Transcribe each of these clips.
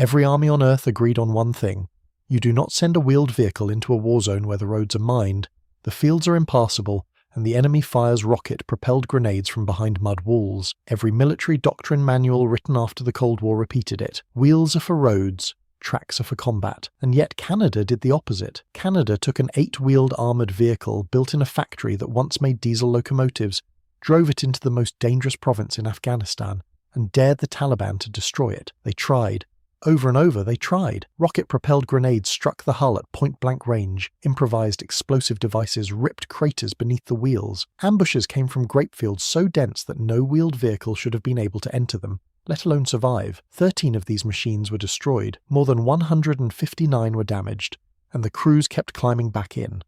Every army on Earth agreed on one thing. You do not send a wheeled vehicle into a war zone where the roads are mined, the fields are impassable, and the enemy fires rocket-propelled grenades from behind mud walls. Every military doctrine manual written after the Cold War repeated it. Wheels are for roads, tracks are for combat. And yet Canada did the opposite. Canada took an 8-wheeled armoured vehicle built in a factory that once made diesel locomotives, drove it into the most dangerous province in Afghanistan, and dared the Taliban to destroy it. They tried. Over and over they tried. Rocket-propelled grenades struck the hull at point-blank range. Improvised explosive devices ripped craters beneath the wheels. Ambushes came from grape fields so dense that no wheeled vehicle should have been able to enter them, let alone survive. 13 of these machines were destroyed, more than 159 were damaged, and the crews kept climbing back in.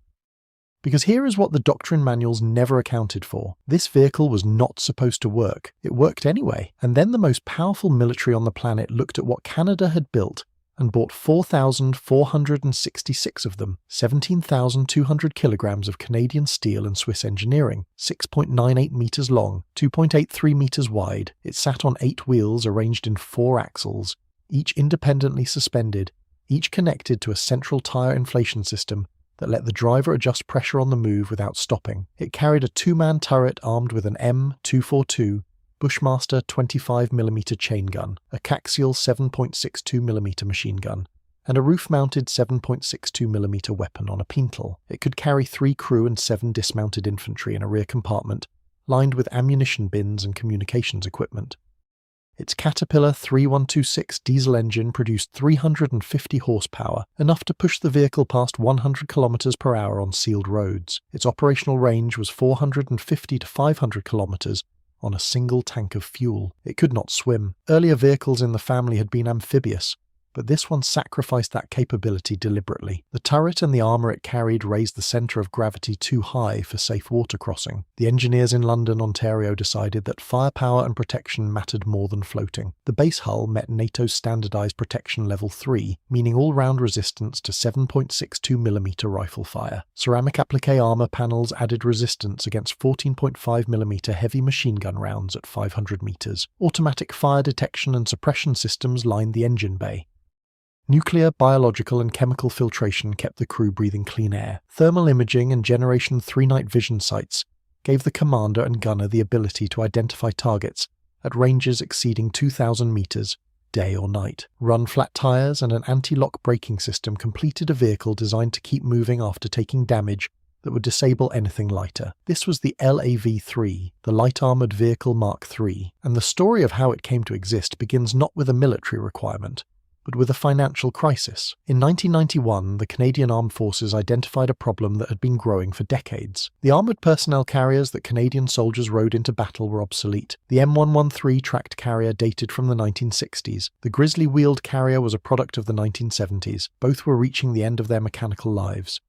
Because here is what the doctrine manuals never accounted for. This vehicle was not supposed to work. It worked anyway. And then the most powerful military on the planet looked at what Canada had built and bought 4,466 of them, 17,200 kilograms of Canadian steel and Swiss engineering, 6.98 meters long, 2.83 meters wide. It sat on 8 wheels arranged in 4 axles, each independently suspended, each connected to a central tire inflation system that let the driver adjust pressure on the move without stopping. It carried a 2-man turret armed with an M242 Bushmaster 25mm chain gun, a coaxial 7.62mm machine gun, and a roof-mounted 7.62mm weapon on a pintle. It could carry 3 crew and 7 dismounted infantry in a rear compartment, lined with ammunition bins and communications equipment. Its Caterpillar 3126 diesel engine produced 350 horsepower, enough to push the vehicle past 100 km per hour on sealed roads. Its operational range was 450 to 500 km on a single tank of fuel. It could not swim. Earlier vehicles in the family had been amphibious, but this one sacrificed that capability deliberately. The turret and the armour it carried raised the centre of gravity too high for safe water crossing. The engineers in London, Ontario decided that firepower and protection mattered more than floating. The base hull met NATO's standardised protection level 3, meaning all-round resistance to 7.62mm rifle fire. Ceramic applique armour panels added resistance against 14.5mm heavy machine gun rounds at 500 metres. Automatic fire detection and suppression systems lined the engine bay. Nuclear, biological and chemical filtration kept the crew breathing clean air. Thermal imaging and Generation 3 night vision sights gave the commander and gunner the ability to identify targets at ranges exceeding 2,000 meters, day or night. Run-flat tires and an anti-lock braking system completed a vehicle designed to keep moving after taking damage that would disable anything lighter. This was the LAV III, the Light Armoured Vehicle Mark III, and the story of how it came to exist begins not with a military requirement, but with a financial crisis. In 1991, the Canadian Armed Forces identified a problem that had been growing for decades. The armoured personnel carriers that Canadian soldiers rode into battle were obsolete. The M113 tracked carrier dated from the 1960s. The Grizzly wheeled carrier was a product of the 1970s. Both were reaching the end of their mechanical lives.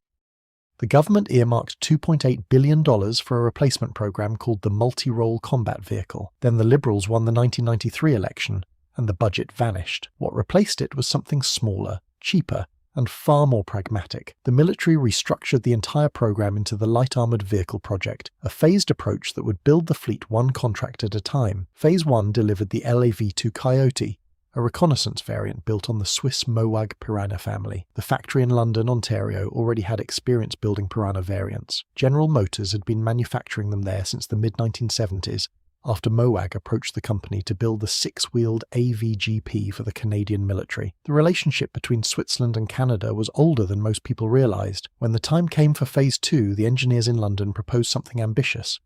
The government earmarked $2.8 billion for a replacement program called the Multi-Role Combat Vehicle. Then the Liberals won the 1993 election, and the budget vanished. What replaced it was something smaller, cheaper, and far more pragmatic. The military restructured the entire program into the Light Armoured Vehicle Project, a phased approach that would build the fleet one contract at a time. Phase 1 delivered the LAV II Coyote, a reconnaissance variant built on the Swiss MOWAG Piranha family. The factory in London, Ontario already had experience building Piranha variants. General Motors had been manufacturing them there since the mid-1970s, after MOWAG approached the company to build the 6-wheeled AVGP for the Canadian military. The relationship between Switzerland and Canada was older than most people realised. When the time came for Phase 2, the engineers in London proposed something ambitious.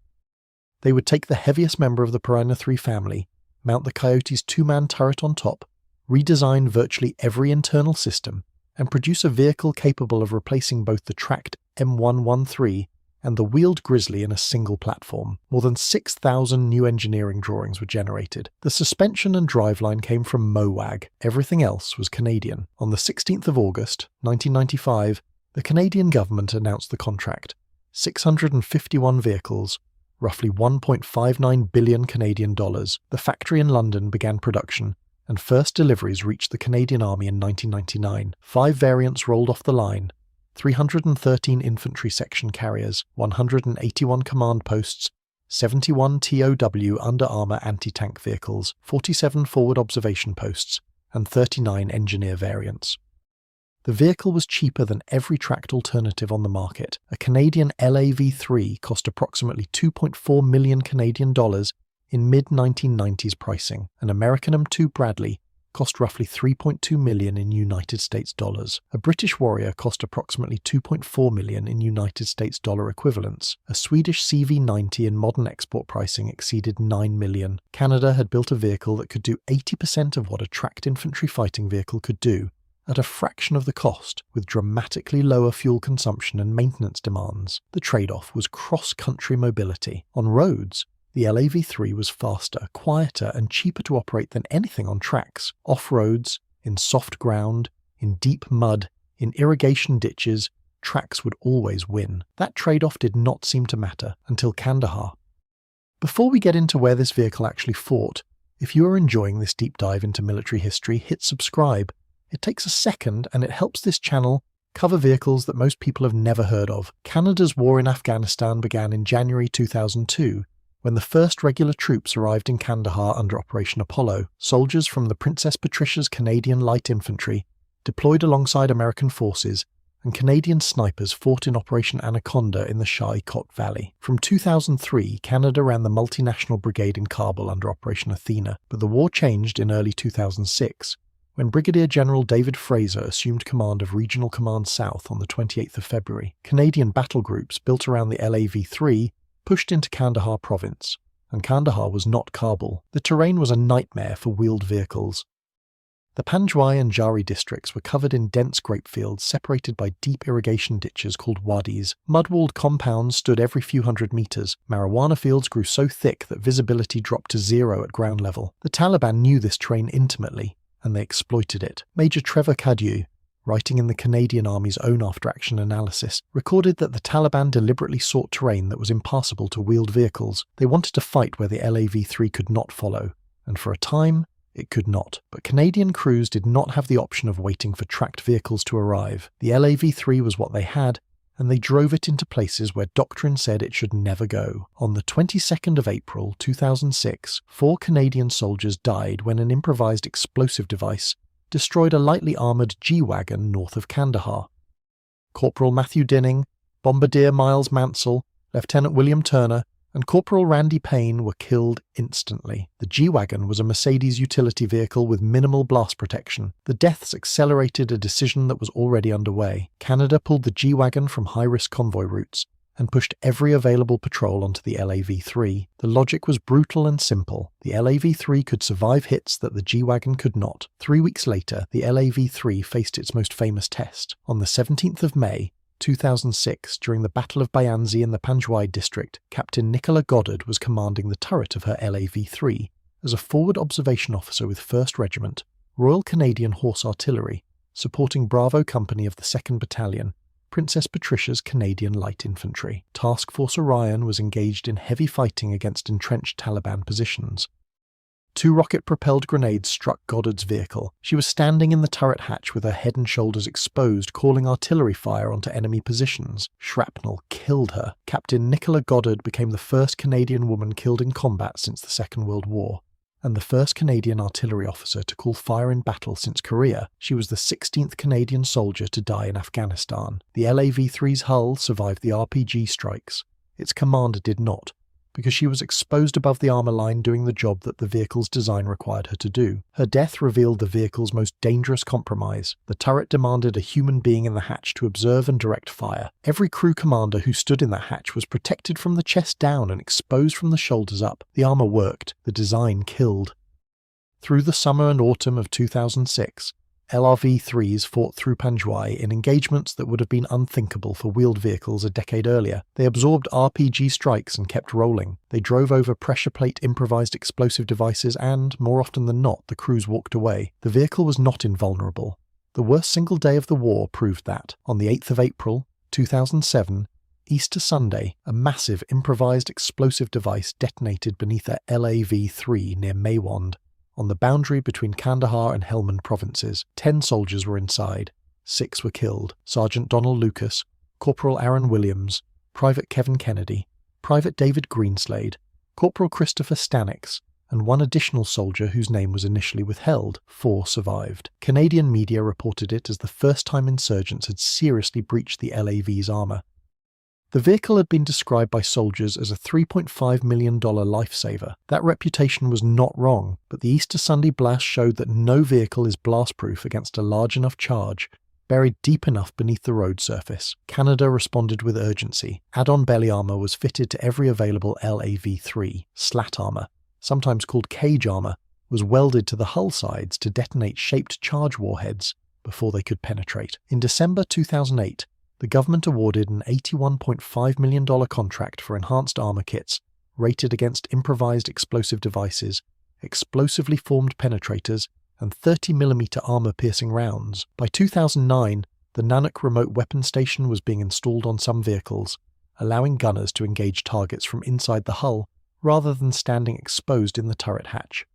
They would take the heaviest member of the Piranha III family, mount the Coyote's 2-man turret on top, redesign virtually every internal system, and produce a vehicle capable of replacing both the tracked M113 and the wheeled Grizzly in a single platform. More than 6,000 new engineering drawings were generated. The suspension and driveline came from MOWAG. Everything else was Canadian. On the 16th of August, 1995, the Canadian government announced the contract. 651 vehicles, roughly 1.59 billion Canadian dollars. The factory in London began production, and first deliveries reached the Canadian Army in 1999. 5 variants rolled off the line: 313 infantry section carriers, 181 command posts, 71 TOW under armour anti-tank vehicles, 47 forward observation posts, and 39 engineer variants. The vehicle was cheaper than every tracked alternative on the market. A Canadian LAV III cost approximately 2.4 million Canadian dollars in mid-1990s pricing. An American M2 Bradley cost roughly 3.2 million in United States dollars. A British Warrior cost approximately 2.4 million in United States dollar equivalents. A Swedish CV90 in modern export pricing exceeded 9 million. Canada had built a vehicle that could do 80% of what a tracked infantry fighting vehicle could do, at a fraction of the cost, with dramatically lower fuel consumption and maintenance demands. The trade-off was cross-country mobility. On roads, the LAV III was faster, quieter, and cheaper to operate than anything on tracks. Off-roads, in soft ground, in deep mud, in irrigation ditches, tracks would always win. That trade-off did not seem to matter until Kandahar. Before we get into where this vehicle actually fought, if you are enjoying this deep dive into military history, hit subscribe. It takes a second and it helps this channel cover vehicles that most people have never heard of. Canada's war in Afghanistan began in January 2002, when the first regular troops arrived in Kandahar under Operation Apollo. Soldiers from the Princess Patricia's Canadian Light Infantry deployed alongside American forces, and Canadian snipers fought in Operation Anaconda in the Shai-Kot Valley. From 2003, Canada ran the multinational brigade in Kabul under Operation Athena, but the war changed in early 2006, when Brigadier General David Fraser assumed command of Regional Command South on the 28th of February. Canadian battle groups built around the LAV III pushed into Kandahar province, and Kandahar was not Kabul. The terrain was a nightmare for wheeled vehicles. The Panjwaii and Jari districts were covered in dense grape fields separated by deep irrigation ditches called wadis. Mud-walled compounds stood every few hundred meters. Marijuana fields grew so thick that visibility dropped to zero at ground level. The Taliban knew this terrain intimately, and they exploited it. Major Trevor Cadieux, writing in the Canadian Army's own after-action analysis, recorded that the Taliban deliberately sought terrain that was impassable to wheeled vehicles. They wanted to fight where the LAV III could not follow, and for a time, it could not. But Canadian crews did not have the option of waiting for tracked vehicles to arrive. The LAV III was what they had, and they drove it into places where doctrine said it should never go. On the 22nd of April 2006, 4 Canadian soldiers died when an improvised explosive device destroyed a lightly armoured G-Wagon north of Kandahar. Corporal Matthew Dinning, Bombardier Miles Mansell, Lieutenant William Turner, and Corporal Randy Payne were killed instantly. The G-Wagon was a Mercedes utility vehicle with minimal blast protection. The deaths accelerated a decision that was already underway. Canada pulled the G-Wagon from high-risk convoy routes and pushed every available patrol onto the LAV III. The logic was brutal and simple. The LAV III could survive hits that the G-Wagon could not. 3 weeks later, the LAV III faced its most famous test. On the 17th of May, 2006, during the Battle of Bayanzi in the Panjwaii district, Captain Nicola Goddard was commanding the turret of her LAV III as a forward observation officer with 1st Regiment, Royal Canadian Horse Artillery, supporting Bravo Company of the 2nd Battalion, Princess Patricia's Canadian Light Infantry. Task Force Orion was engaged in heavy fighting against entrenched Taliban positions. 2 rocket-propelled grenades struck Goddard's vehicle. She was standing in the turret hatch with her head and shoulders exposed, calling artillery fire onto enemy positions. Shrapnel killed her. Captain Nicola Goddard became the first Canadian woman killed in combat since the Second World War, and the first Canadian artillery officer to call fire in battle since Korea. She was the 16th Canadian soldier to die in Afghanistan. The LAV III's hull survived the RPG strikes. Its commander did not, because she was exposed above the armour line doing the job that the vehicle's design required her to do. Her death revealed the vehicle's most dangerous compromise. The turret demanded a human being in the hatch to observe and direct fire. Every crew commander who stood in that hatch was protected from the chest down and exposed from the shoulders up. The armour worked. The design killed. Through the summer and autumn of 2006, LRV 3s fought through Panjwaii in engagements that would have been unthinkable for wheeled vehicles a decade earlier. They absorbed RPG strikes and kept rolling. They drove over pressure plate improvised explosive devices and, more often than not, the crews walked away. The vehicle was not invulnerable. The worst single day of the war proved that. On the 8th of April, 2007, Easter Sunday, a massive improvised explosive device detonated beneath a LAV 3 near Maiwand, on the boundary between Kandahar and Helmand provinces. 10 soldiers were inside. 6 were killed. Sergeant Donald Lucas, Corporal Aaron Williams, Private Kevin Kennedy, Private David Greenslade, Corporal Christopher Stanix, and one additional soldier whose name was initially withheld. 4 survived. Canadian media reported it as the first time insurgents had seriously breached the LAV's armour. The vehicle had been described by soldiers as a $3.5 million lifesaver. That reputation was not wrong, but the Easter Sunday blast showed that no vehicle is blast-proof against a large enough charge, buried deep enough beneath the road surface. Canada responded with urgency. Add-on belly armour was fitted to every available LAV III. Slat armour, sometimes called cage armour, was welded to the hull sides to detonate shaped charge warheads before they could penetrate. In December 2008, the government awarded an $81.5 million contract for enhanced armour kits rated against improvised explosive devices, explosively formed penetrators, and 30mm armour-piercing rounds. By 2009, the Nanook remote weapon station was being installed on some vehicles, allowing gunners to engage targets from inside the hull rather than standing exposed in the turret hatch.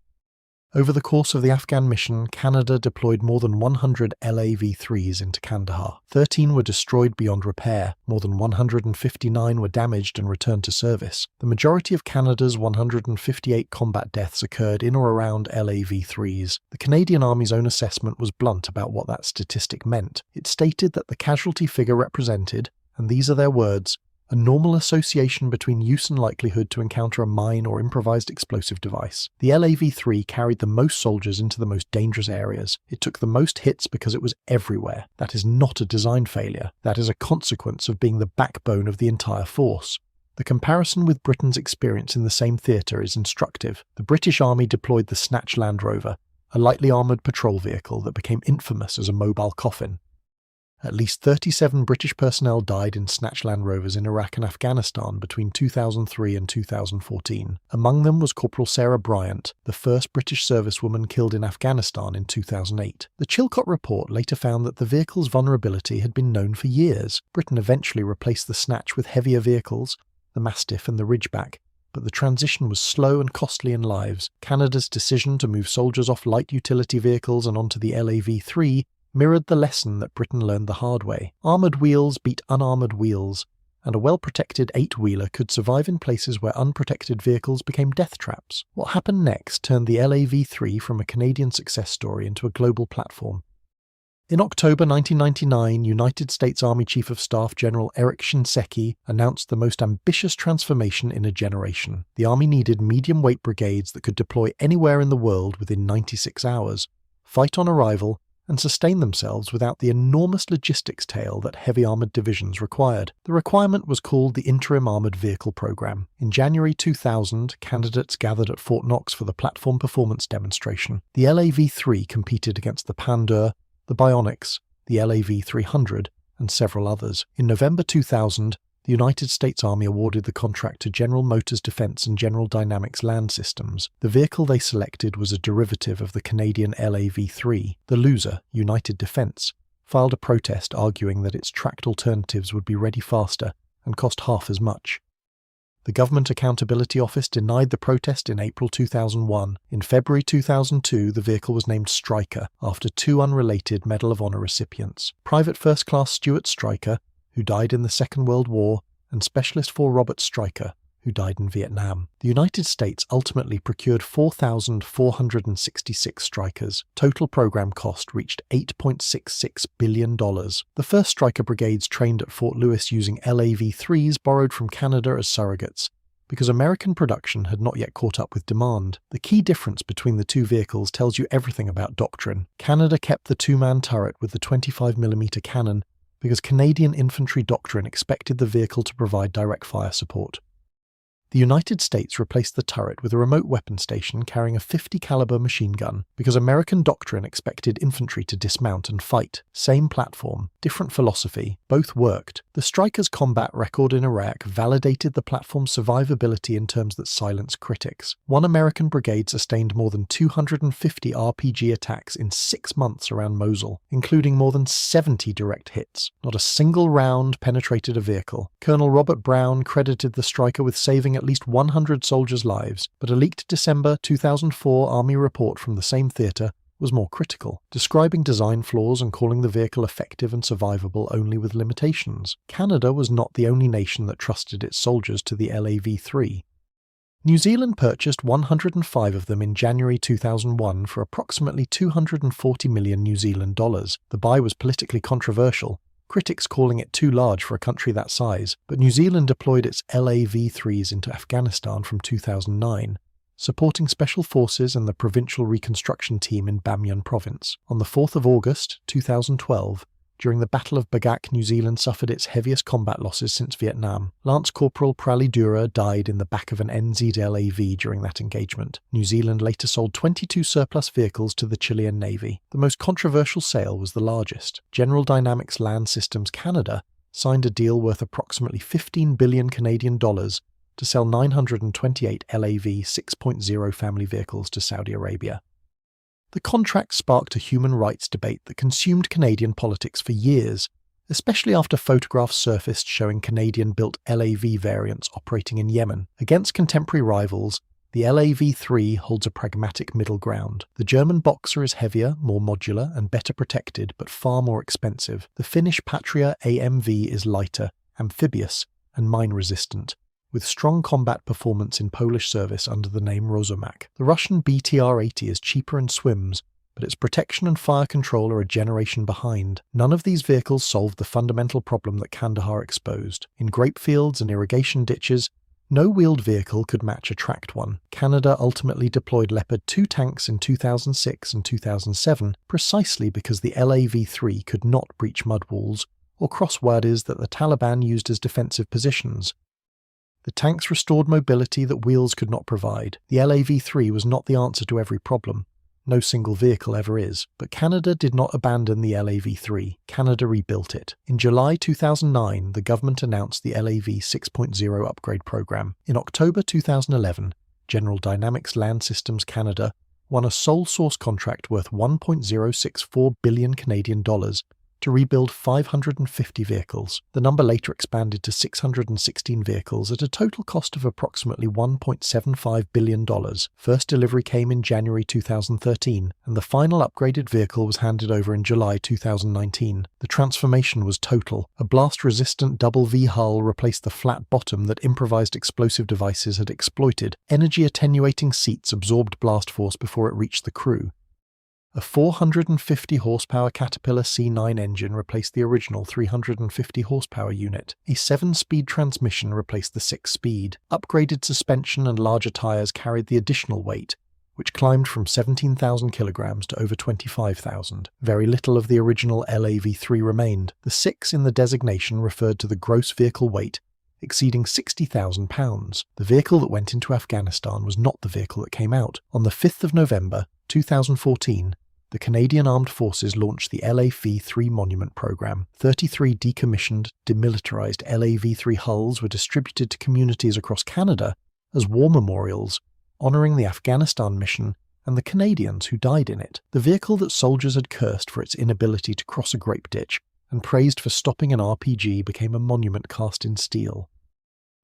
Over the course of the Afghan mission, Canada deployed more than 100 LAV IIIs into Kandahar. 13 were destroyed beyond repair, more than 159 were damaged and returned to service. The majority of Canada's 158 combat deaths occurred in or around LAV IIIs. The Canadian Army's own assessment was blunt about what that statistic meant. It stated that the casualty figure represented, and these are their words, a normal association between use and likelihood to encounter a mine or improvised explosive device. The LAV III carried the most soldiers into the most dangerous areas. It took the most hits because it was everywhere. That is not a design failure. That is a consequence of being the backbone of the entire force. The comparison with Britain's experience in the same theatre is instructive. The British Army deployed the Snatch Land Rover, a lightly armoured patrol vehicle that became infamous as a mobile coffin. At least 37 British personnel died in Snatch Land Rovers in Iraq and Afghanistan between 2003 and 2014. Among them was Corporal Sarah Bryant, the first British servicewoman killed in Afghanistan in 2008. The Chilcot report later found that the vehicle's vulnerability had been known for years. Britain eventually replaced the Snatch with heavier vehicles, the Mastiff and the Ridgeback, but the transition was slow and costly in lives. Canada's decision to move soldiers off light utility vehicles and onto the LAV III mirrored the lesson that Britain learned the hard way. Armoured wheels beat unarmoured wheels, and a well-protected 8-wheeler could survive in places where unprotected vehicles became death traps. What happened next turned the LAV III from a Canadian success story into a global platform. In October 1999, United States Army Chief of Staff General Eric Shinseki announced the most ambitious transformation in a generation. The Army needed medium-weight brigades that could deploy anywhere in the world within 96 hours, fight on arrival, and sustain themselves without the enormous logistics tail that heavy armoured divisions required. The requirement was called the Interim Armoured Vehicle Program. In January 2000, candidates gathered at Fort Knox for the platform performance demonstration. The LAV III competed against the Pandur, the Bionics, the LAV 300, and several others. In November 2000, the United States Army awarded the contract to General Motors Defense and General Dynamics Land Systems. The vehicle they selected was a derivative of the Canadian LAV III. The loser, United Defense, filed a protest arguing that its tracked alternatives would be ready faster and cost half as much. The Government Accountability Office denied the protest in April 2001. In February 2002, the vehicle was named Stryker, after 2 unrelated Medal of Honor recipients. Private First Class Stuart Stryker, who died in the Second World War, and Specialist 4 Robert Stryker, who died in Vietnam. The United States ultimately procured 4,466 Strykers. Total program cost reached $8.66 billion. The first Stryker brigades trained at Fort Lewis using LAV IIIs borrowed from Canada as surrogates, because American production had not yet caught up with demand. The key difference between the two vehicles tells you everything about doctrine. Canada kept the 2-man turret with the 25mm cannon, because Canadian infantry doctrine expected the vehicle to provide direct fire support. The United States replaced the turret with a remote weapon station carrying a .50 caliber machine gun, because American doctrine expected infantry to dismount and fight. Same platform, different philosophy, both worked. The Stryker's combat record in Iraq validated the platform's survivability in terms that silenced critics. One American brigade sustained more than 250 RPG attacks in 6 months around Mosul, including more than 70 direct hits. Not a single round penetrated a vehicle. Colonel Robert Brown credited the Stryker with saving at least 100 soldiers' lives, but a leaked December 2004 Army report from the same theatre was more critical, describing design flaws and calling the vehicle effective and survivable only with limitations. Canada was not the only nation that trusted its soldiers to the LAV III. New Zealand purchased 105 of them in January 2001 for approximately 240 million New Zealand dollars. The buy was politically controversial, critics calling it too large for a country that size, but New Zealand deployed its LAV IIIs into Afghanistan from 2009, supporting special forces and the Provincial Reconstruction Team in Bamyan Province. On the 4th of August 2012, during the Battle of Bagak, New Zealand suffered its heaviest combat losses since Vietnam. Lance Corporal Pralidura died in the back of an NZLAV during that engagement. New Zealand later sold 22 surplus vehicles to the Chilean Navy. The most controversial sale was the largest. General Dynamics Land Systems Canada signed a deal worth approximately 15 billion Canadian dollars to sell 928 LAV 6.0 family vehicles to Saudi Arabia. The contract sparked a human rights debate that consumed Canadian politics for years, especially after photographs surfaced showing Canadian-built LAV variants operating in Yemen. Against contemporary rivals, the LAV III holds a pragmatic middle ground. The German Boxer is heavier, more modular, and better protected, but far more expensive. The Finnish Patria AMV is lighter, amphibious, and mine-resistant, with strong combat performance in Polish service under the name Rozomak. The Russian BTR-80 is cheaper and swims, but its protection and fire control are a generation behind. None of these vehicles solved the fundamental problem that Kandahar exposed. In grape fields and irrigation ditches, no wheeled vehicle could match a tracked one. Canada ultimately deployed Leopard 2 tanks in 2006 and 2007 precisely because the LAV III could not breach mud walls or cross wadis that the Taliban used as defensive positions. The tanks restored mobility that wheels could not provide. The LAV III was not the answer to every problem. No single vehicle ever is. But Canada did not abandon the LAV III. Canada rebuilt it. In July 2009, the government announced the LAV 6.0 upgrade program. In October 2011, General Dynamics Land Systems Canada won a sole source contract worth 1.064 billion Canadian dollars to rebuild 550 vehicles. The number later expanded to 616 vehicles at a total cost of approximately $1.75 billion. First delivery came in January 2013, and the final upgraded vehicle was handed over in July 2019. The transformation was total. A blast-resistant double V hull replaced the flat bottom that improvised explosive devices had exploited. Energy-attenuating seats absorbed blast force before it reached the crew. A 450 horsepower Caterpillar C9 engine replaced the original 350 horsepower unit. A 7-speed transmission replaced the 6-speed. Upgraded suspension and larger tyres carried the additional weight, which climbed from 17,000 kilograms to over 25,000. Very little of the original LAV III remained. The 6 in the designation referred to the gross vehicle weight exceeding 60,000 pounds. The vehicle that went into Afghanistan was not the vehicle that came out. On the 5th of November 2014, the Canadian Armed Forces launched the LAV III Monument Program. 33 decommissioned, demilitarized LAV III hulls were distributed to communities across Canada as war memorials, honoring the Afghanistan mission and the Canadians who died in it. The vehicle that soldiers had cursed for its inability to cross a grape ditch and praised for stopping an RPG became a monument cast in steel.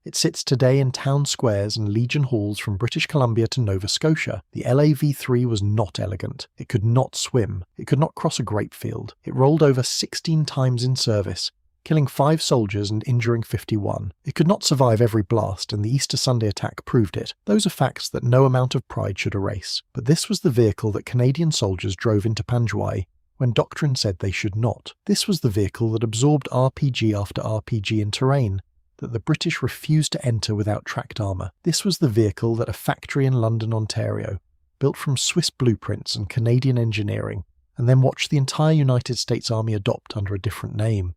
It sits today in town squares and Legion halls from British Columbia to Nova Scotia. The LAV III was not elegant. It could not swim. It could not cross a grape field. It rolled over 16 times in service, killing 5 soldiers and injuring 51. It could not survive every blast, and the Easter Sunday attack proved it. Those are facts that no amount of pride should erase. But this was the vehicle that Canadian soldiers drove into Panjwaii when doctrine said they should not. This was the vehicle that absorbed RPG after RPG in terrain that the British refused to enter without tracked armour. This was the vehicle that a factory in London, Ontario, built from Swiss blueprints and Canadian engineering, and then watched the entire United States Army adopt under a different name.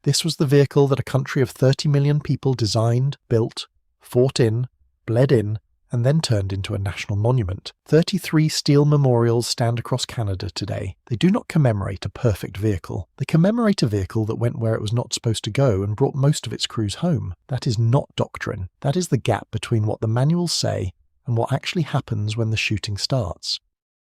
This was the vehicle that a country of 30 million people designed, built, fought in, bled in, and then turned into a national monument. 33 steel memorials stand across Canada today. They do not commemorate a perfect vehicle. They commemorate a vehicle that went where it was not supposed to go and brought most of its crews home. That is not doctrine. That is the gap between what the manuals say and what actually happens when the shooting starts.